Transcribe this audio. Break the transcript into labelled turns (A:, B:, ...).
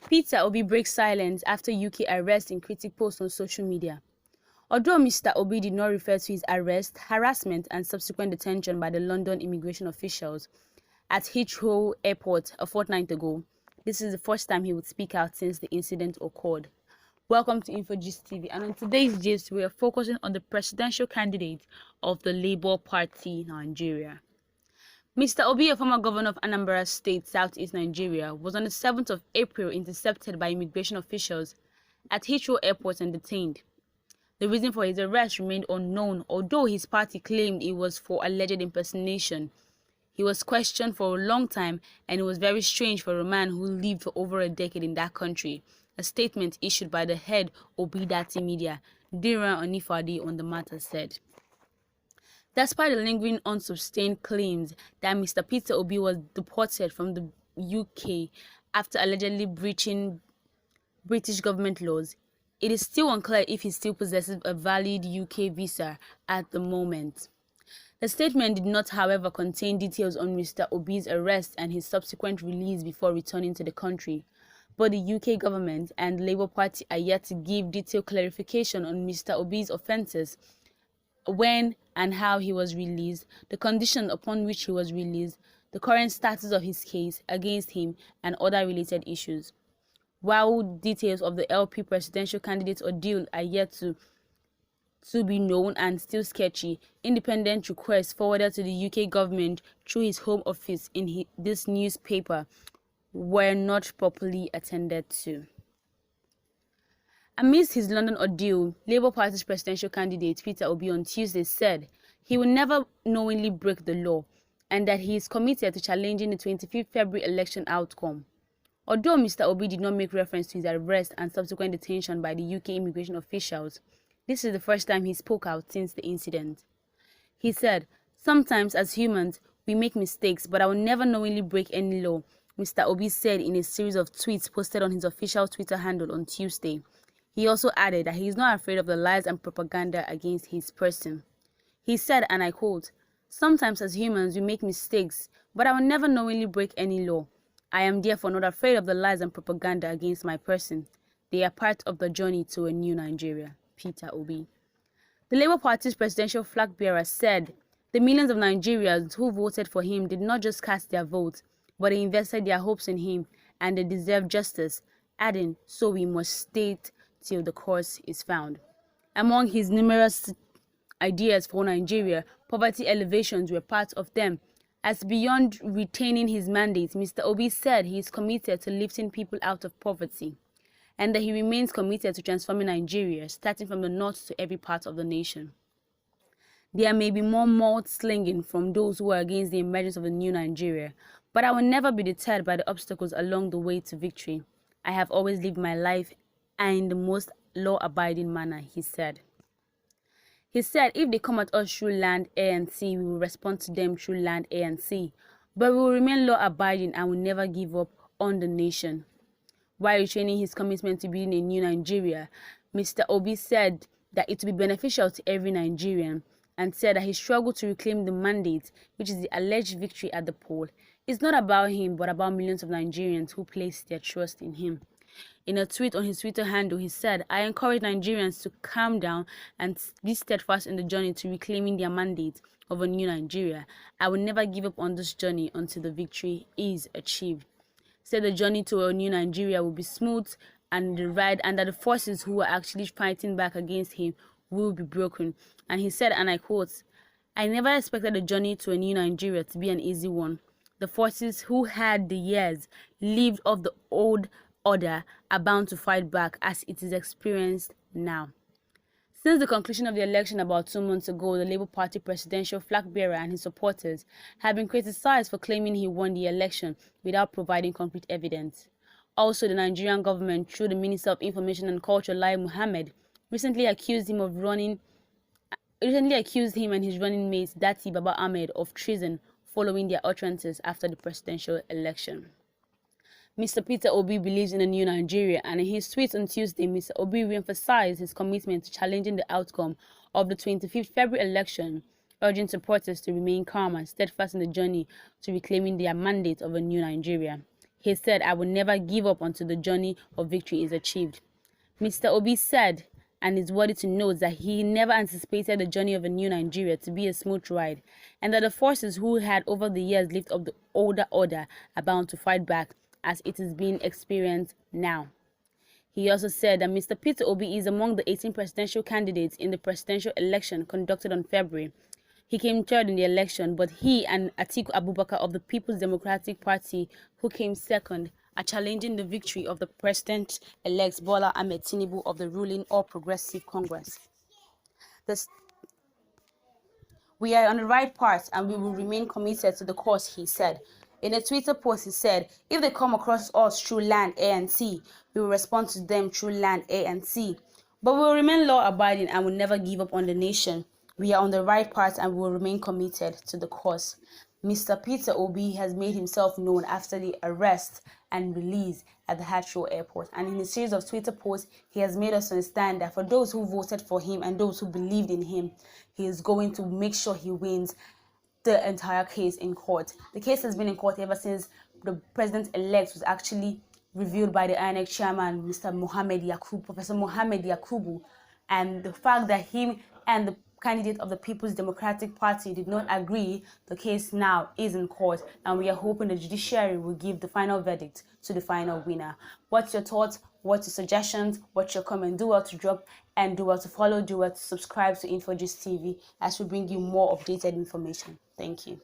A: Peter Obi breaks silence after UK arrest in critic post on social media. Although Mr. Obi did not refer to his arrest, harassment and subsequent detention by the London immigration officials at Heathrow Airport a fortnight ago, this is the first time he would speak out since the incident occurred. Welcome to InfoGist TV, and on today's gist, we are focusing on the presidential candidate of the Labour Party Nigeria. Mr. Obi, a former governor of Anambra State, Southeast Nigeria, was on the 7th of April intercepted by immigration officials at Heathrow Airport and detained. The reason for his arrest remained unknown, although his party claimed it was for alleged impersonation. He was questioned for a long time, and it was very strange for a man who lived for over a decade in that country. A statement issued by the head Obidati Media, Diran Onifade, on the matter said. Despite the lingering unsustained claims that Mr. Peter Obi was deported from the UK after allegedly breaching British government laws, it is still unclear if he still possesses a valid UK visa at the moment. The statement did not, however, contain details on Mr. Obi's arrest and his subsequent release before returning to the country. But the UK government and the Labour Party are yet to give detailed clarification on Mr. Obi's offences, when and how he was released, the condition upon which he was released, the current status of his case against him, and other related issues. While details of the LP presidential candidate's ordeal are yet to be known and still sketchy, independent requests forwarded to the UK government through his Home Office in this newspaper were not properly attended to. Amidst his London ordeal, Labour Party's presidential candidate Peter Obi on Tuesday said he will never knowingly break the law and that he is committed to challenging the 25th February election outcome. Although Mr. Obi did not make reference to his arrest and subsequent detention by the UK immigration officials, this is the first time he spoke out since the incident. He said, "Sometimes as humans, we make mistakes, but I will never knowingly break any law," Mr. Obi said in a series of tweets posted on his official Twitter handle on Tuesday. He also added that he is not afraid of the lies and propaganda against his person. He said, and I quote, "Sometimes as humans we make mistakes, but I will never knowingly break any law. I am therefore not afraid of the lies and propaganda against my person. They are part of the journey to a new Nigeria." Peter Obi. The Labour Party's presidential flag bearer said the millions of Nigerians who voted for him did not just cast their votes, but they invested their hopes in him and they deserve justice, adding, "So we must state till the cause is found." Among his numerous ideas for Nigeria, poverty alleviations were part of them. As beyond retaining his mandate, Mr. Obi said he is committed to lifting people out of poverty, and that he remains committed to transforming Nigeria, starting from the north to every part of the nation. There may be more mudslinging from those who are against the emergence of a new Nigeria, but I will never be deterred by the obstacles along the way to victory. I have always lived my life in the most law-abiding manner, he said. He said, "If they come at us through land, air and sea, we will respond to them through land, air and sea. But we will remain law-abiding and will never give up on the nation." While retaining his commitment to building a new Nigeria, Mr. Obi said that it will be beneficial to every Nigerian, and said that his struggle to reclaim the mandate, which is the alleged victory at the poll, is not about him but about millions of Nigerians who place their trust in him. In a tweet on his Twitter handle, he said, "I encourage Nigerians to calm down and be steadfast in the journey to reclaiming their mandate of a new Nigeria. I will never give up on this journey until the victory is achieved." Said the journey to a new Nigeria will be smooth and the ride, and that the forces who are actually fighting back against him will be broken. And he said, and I quote, "I never expected the journey to a new Nigeria to be an easy one. The forces who had the years lived off the old order are bound to fight back as it is experienced now." Since the conclusion of the election about 2 months ago, the Labour Party presidential flag bearer and his supporters have been criticized for claiming he won the election without providing concrete evidence. Also, the Nigerian government, through the Minister of Information and Culture, Lai Mohammed, recently accused him and his running mate Dati Baba Ahmed of treason following their utterances after the presidential election. Mr. Peter Obi believes in a new Nigeria, and in his tweet on Tuesday, Mr. Obi re-emphasized his commitment to challenging the outcome of the 25th February election, urging supporters to remain calm and steadfast in the journey to reclaiming their mandate of a new Nigeria. He said, "I will never give up until the journey of victory is achieved." Mr. Obi said, and it's worthy to note, that he never anticipated the journey of a new Nigeria to be a smooth ride, and that the forces who had over the years lifted up the older order are bound to fight back as it is being experienced now. He also said that Mr. Peter Obi is among the 18 presidential candidates in the presidential election conducted on February. He came third in the election, but he and Atiku Abubakar of the People's Democratic Party, who came second, are challenging the victory of the President-elect Bola Ahmed Tinubu of the ruling All Progressive Congress. We are on the right path and we will remain committed to the cause, he said. In a Twitter post, he said, "If they come across us through land, air, and sea, we will respond to them through land, air, and sea. But we will remain law-abiding and will never give up on the nation. We are on the right path and we will remain committed to the cause." Mr. Peter Obi has made himself known after the arrest and release at the Heathrow airport. And in a series of Twitter posts, he has made us understand that for those who voted for him and those who believed in him, he is going to make sure he wins the entire case in court. The case has been in court ever since the president-elect was actually revealed by the INEC chairman, Professor Mohammed Yakubu, and the fact that him and the candidate of the People's Democratic Party did not agree, the case now is in court, and we are hoping the judiciary will give the final verdict to the final winner. What's your thoughts? What's your suggestions? What's your comment? Do well to drop, and do well to follow, do well to subscribe to InfoGist TV as we bring you more updated information. Thank you.